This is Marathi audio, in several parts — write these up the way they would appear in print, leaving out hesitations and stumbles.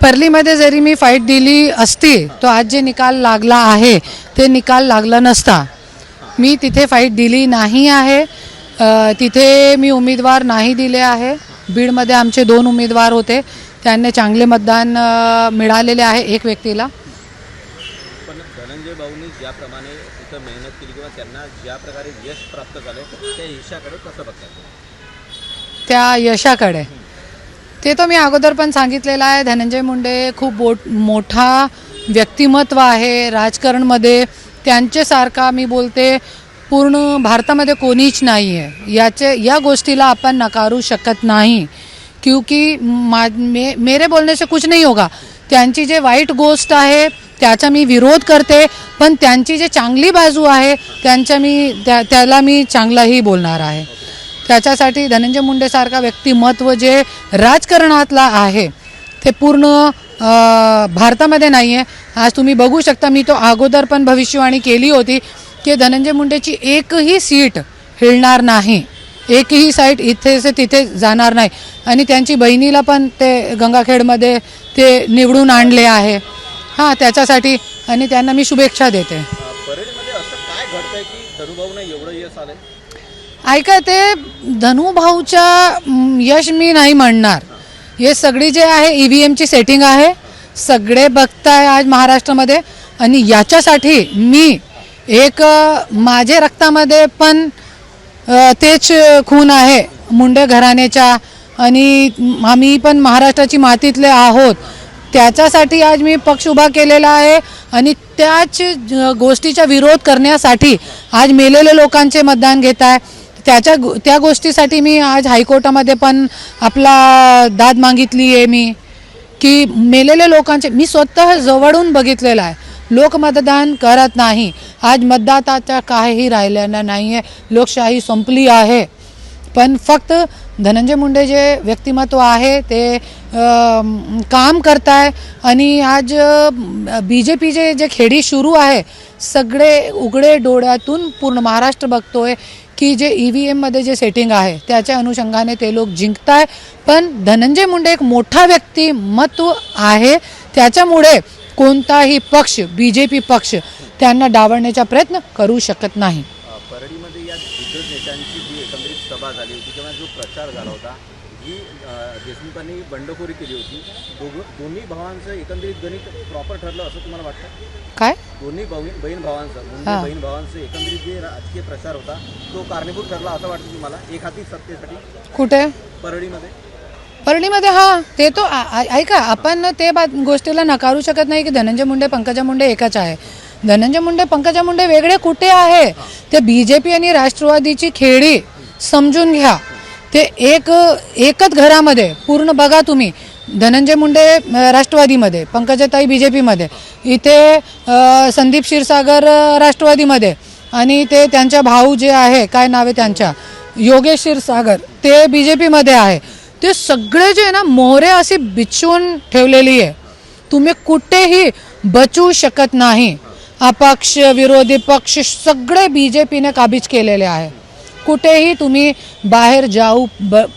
परलीमध्ये जरी मी फाईट दिली असती तो आज जे निकाल लागला आहे ते निकाल लागला नसता. मी तिथे फाईट दिली नाही आहे. तिथे मी उमेदवार नाही दिले आहे. बीडमध्ये आमचे 2 उमेदवार होते, त्यांना चांगले मतदान मिळालेले आहे एक व्यक्तीला. पण धनंजय भाऊंनी ज्याप्रमाणे तिथं मेहनत केली किंवा त्यांना ज्या प्रकारे यश प्राप्त झाले त्या यशाकडे कसं बघतात? त्या यशाकडे ते तर मी अगोदर पण सांगितलेलं आहे. धनंजय मुंडे खूप मोठा व्यक्तिमत्व आहे राजकारणमध्ये. त्यांच्यासारखा मी बोलते पूर्ण भारतामध्ये कोणीच नाही आहे. या गोष्टीला आपण नकारू शकत नाही, क्योंकि मेरे बोलने से कुछ नहीं होगा. त्यांची जे वाईट गोष्ट आहे त्याचा मी विरोध करते, पण त्यांची जे चांगली बाजू आहे त्याला मी चांगलाही बोलणार आहे. त्याच्यासाठी धनंजय मुंडेसारखा व्यक्तिमत्व जे राजकारणातला आहे ते पूर्ण भारतामध्ये नाही आहे. आज तुम्ही बघू शकता, मी तो अगोदर पण भविष्यवाणी केली होती की धनंजय मुंडेची एकही सीट हिलणार नाही, एकही साईट इथे से तिथे जाणार नाही. आणि त्यांची बहिणीला पण ते गंगाखेडमध्ये ते निवडून आणले आहे. हां, त्याच्यासाठी आणि त्यांना मी शुभेच्छा देते. परेडमध्ये असं काय घडतंय की धनुभाऊंना एवढं यश आलंय? ऐका, ते धनुभाऊच्या यश मी नाही म्हणणार. हे सगळी जे आहे EVMची सेटिंग आहे, सगळे बघताय आज महाराष्ट्रामध्ये. आणि याच्यासाठी मी एक माझे रक्तामध्ये पण तेच खून आहे मुंडे घराण्याच्या, आणि आम्ही पण महाराष्ट्राची मातीतले आहोत. त्याच्यासाठी आज मी पक्ष उभा केलेला आहे आणि त्याच गोष्टीचा विरोध करण्यासाठी आज मेलेले लोकांचे मतदान घेत आहे. त्या गोष्टीसाठी मी आज हायकोर्टामध्ये पण आपला दाद मागितली आहे मी, की मेलेले लोकांचे मी स्वतः जवळून बघितलेलं आहे. लोक मतदान करत नाही. आज मतदाताचा काहीही राहिलेला नाही आहे. लोकशाही संपली आहे. पण फक्त धनंजय मुंडे जे व्यक्तिमत्व आहे ते काम करत आहे. आणि आज BJPचे जे खेळी सुरू आहे, सगळे उघडे डोळ्यातून पूर्ण महाराष्ट्र बघतोय की जे EVMमध्ये जे सेटिंग आहे त्याच्या अनुषंगाने ते लोक जिंकत आहे. पण धनंजय मुंडे एक मोठा व्यक्तिमत्व आहे, त्याच्यामुळे कोणताही पक्ष BJP पक्ष त्यांना डावलण्याचा प्रयत्न करू शकत नाही. परळीमध्ये या दिग्गज नेत्यांची जी एकंदरीत सभा झाली होती किंवा जो प्रचार झाला होता, जी देशमुखांनी बंडखोरी केली होती, दोन्ही भावांचं एकंदरीत गणित प्रॉपर ठरलं असं तुम्हाला वाटतं? काय दोन्ही बहीण भावांचं एकंदरीत जे राजकीय प्रचार होता तो कारणीभूत ठरला असं वाटतं तुम्हाला एक हाती सत्तेसाठी? कुठे? परळीमध्ये हां, ते तो ऐका, आपण ते गोष्टीला नकारू शकत नाही की धनंजय मुंडे पंकजा मुंडे एकच आहे. धनंजय मुंडे पंकजा मुंडे वेगळे कुठे आहे? ते BJP आणि राष्ट्रवादीची खेळी समजून घ्या. ते एकच घरामध्ये पूर्ण बघा तुम्ही. धनंजय मुंडे राष्ट्रवादीमध्ये, पंकजाताई BJPमध्ये, इथे संदीप क्षीरसागर राष्ट्रवादीमध्ये, आणि ते त्यांच्या भाऊ जे आहे, काय नाव आहे त्यांच्या, योगेश क्षीरसागर, ते BJPमध्ये आहे. ते सगळे जे ना मोहरे अशी बिछून ठेवलेली आहे. तुम्ही कुठेही बचू शकत नाही. अपक्ष विरोधी पक्ष सगळे BJPने काबीज केलेले आहे. कुठेही तुम्ही बाहेर जाऊ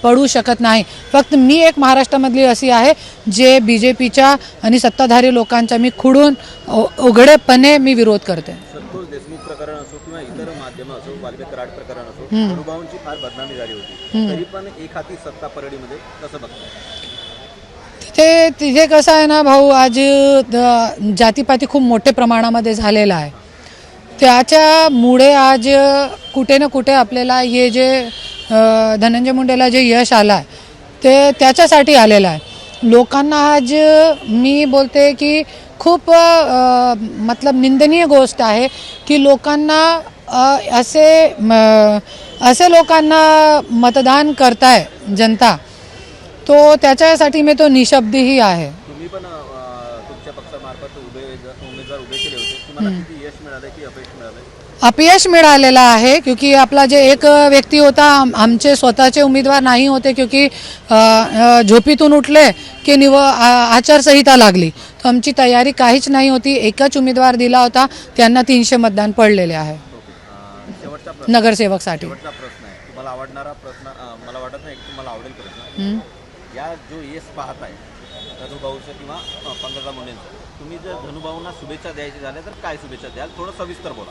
पडू शकत नाही. फक्त मी एक महाराष्ट्रामधली अशी आहे जे BJPच्या आणि सत्ताधारी लोकांचा मी खुडून उघडेपणे मी विरोध करते. संतोष देशमुख प्रकरण असो किंवा इतर माध्यम असो, वाल्मिक कराड प्रकरण असो, धनुभाऊंची फार बदनामी झाली होती, तरी पण एक हाती सत्ता परळीमध्ये कसं बघताय? तिथे कसं आहे ना भाऊ, आज जातीपाती खूप मोठ्या प्रमाणामध्ये झालेला आहे. त्याच्यामुळे आज कुठे ना कुठे आपल्याला हे जे धनंजय मुंडेला जे यश आलं आहे ते त्याच्यासाठी आलेलं आहे. लोकांना आज मी बोलते की खूप मतलब निंदनीय गोष्ट आहे की लोकांना असे लोकांना मतदान करताय जनता, तो त्याच्यासाठी मी तो निशब्दही आहे. तुम्ही पण तुमच्या पक्षामार्फत उमेदवार उभे केले होते, तुम्हाला किती यश मिळालं की अपयश मिळालं? अपयश मिळालेला आहे, क्योंकि आपला जे एक व्यक्ती होता, आमचे स्वतःचे उमेदवार नाही होते, क्योंकि झोपीतून उठले की आचारसंहिता लागली, तर आमची तयारी काहीच नाही होती. एकच उमेदवार दिला होता, त्यांना 300 मतदान पडलेले आहे नगरसेवकसाठी. शेवटचा प्रश्न आहे, तुम्हाला आवडणारा प्रश्न, मला वाटत नाही की तुम्हाला आवडेल प्रश्न. या जो यश पाहत आहे भाऊचं किंवा पंकजा मुंडेंचं, तुम्ही जर धनुभाऊंना शुभेच्छा द्यायच्या झाल्या तर काय शुभेच्छा द्याल? थोडं सविस्तर बोला.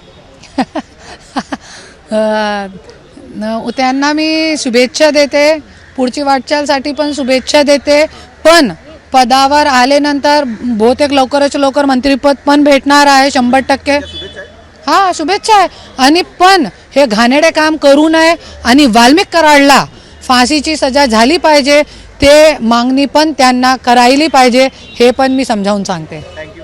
त्यांना मी शुभेच्छा देते, पुढची वाटचालसाठी पण शुभेच्छा देते. पण पदावर आल्यानंतर बहुतेक लवकरच लवकर मंत्रिपद पण भेटणार आहे 100%. शुभेच्छा आहे. हा, शुभेच्छा आहे. आणि पण हे घाणेरडे काम करू नये आणि वाल्मिक कराडला फाशीची सजा झाली पाहिजे, ते मागणी पण त्यांना करायली पाहिजे, हे पण मी समजावून सांगते. थँक्यू.